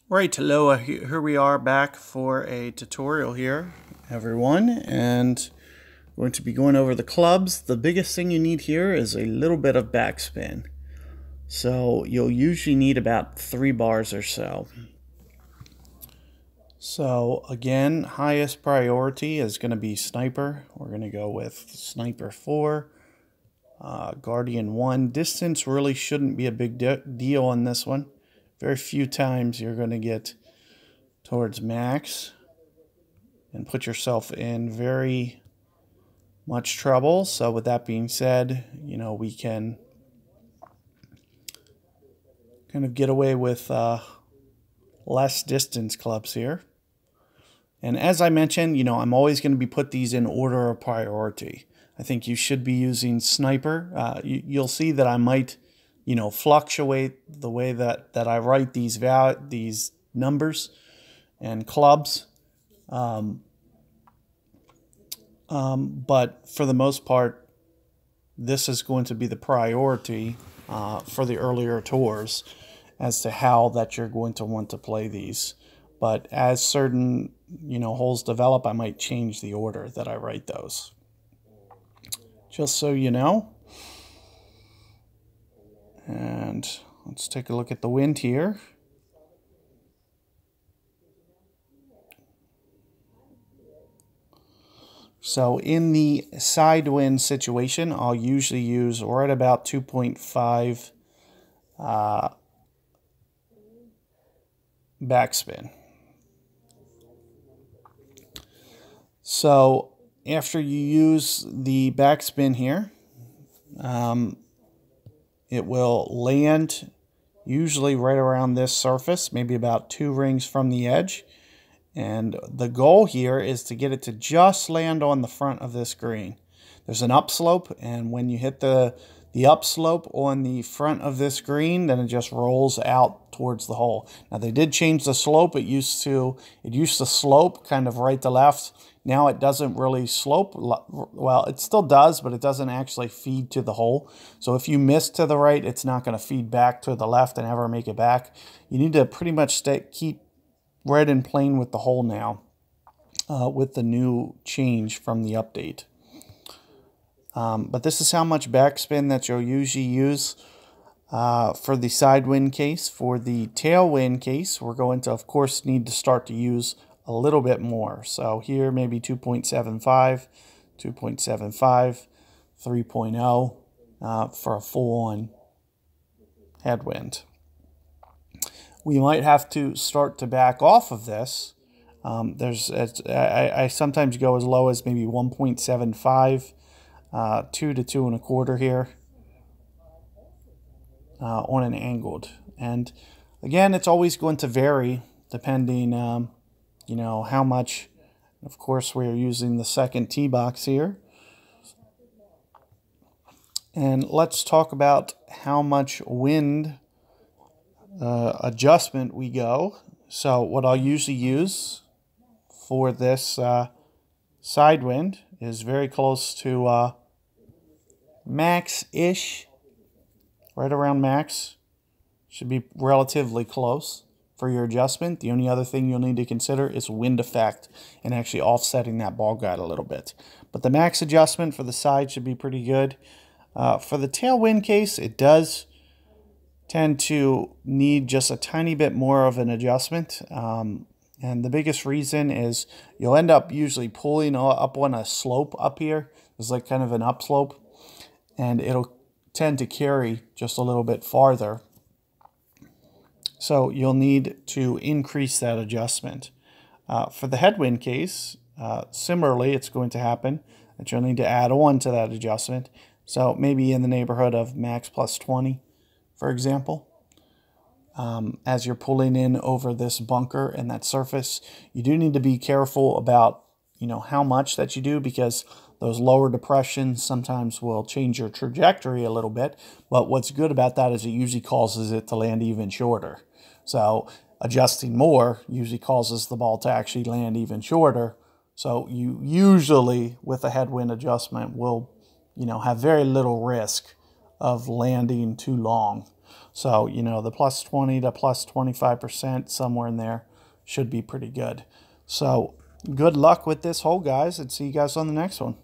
Right, hello, here we are back for a tutorial here, everyone, and we're going to be going over the clubs. The biggest thing you need here is a little bit of backspin. So you'll usually need about 3 bars or so. So again, highest priority is going to be Sniper. We're going to go with Sniper 4, Guardian 1. Distance really shouldn't be a big deal on this one. Very few times you're going to get towards max and put yourself in very much trouble. So with that being said, we can kind of get away with less distance clubs here. And as I mentioned, I'm always going to be put these in order of priority. I think you should be using Sniper. You'll see that I might, fluctuate the way that I write these numbers and clubs. But for the most part, this is going to be the priority for the earlier tours as to how that you're going to want to play these. But as certain, holes develop, I might change the order that I write those. Just so you know. And let's take a look at the wind here. So in the side wind situation, I'll usually use right about 2.5 backspin. So after you use the backspin here, it will land usually right around this surface, maybe about 2 rings from the edge. And the goal here is to get it to just land on the front of this green. There's an upslope, and when you hit the upslope on the front of this green, then it just rolls out towards the hole. Now they did change the slope. It used to slope kind of right to left. Now it doesn't really slope. Well, it still does, but it doesn't actually feed to the hole. So if you miss to the right, it's not going to feed back to the left and ever make it back. You need to pretty much keep right in plane with the hole now with the new change from the update. But this is how much backspin that you'll usually use for the side wind case. For the tailwind case, we're going to, of course, need to start to use a little bit more. So here, maybe 2.75, 2.75, 3.0 for a full-on headwind. We might have to start to back off of this. I sometimes go as low as maybe 1.75, 2 to 2 1/4 here on an angled. And again, it's always going to vary depending, how much. Of course, we're using the second tee box here. And let's talk about how much wind adjustment we go. So what I'll usually use for this side wind is very close to max-ish, right around max. Should be relatively close for your adjustment. The only other thing you'll need to consider is wind effect and actually offsetting that ball guide a little bit. But the max adjustment for the side should be pretty good. For the tailwind case, it does tend to need just a tiny bit more of an adjustment. And the biggest reason is you'll end up usually pulling up on a slope up here. There's like kind of an upslope, and it'll tend to carry just a little bit farther. So you'll need to increase that adjustment. For the headwind case, similarly, it's going to happen that you'll need to add on to that adjustment. So maybe in the neighborhood of max plus 20. For example, as you're pulling in over this bunker and that surface, you do need to be careful about, how much that you do, because those lower depressions sometimes will change your trajectory a little bit. But what's good about that is it usually causes it to land even shorter. So adjusting more usually causes the ball to actually land even shorter. So you usually, with a headwind adjustment, will, have very little risk of landing too long. So, you know, the plus 20 to plus 25%, somewhere in there, should be pretty good. So good luck with this hole, guys, and see you guys on the next one.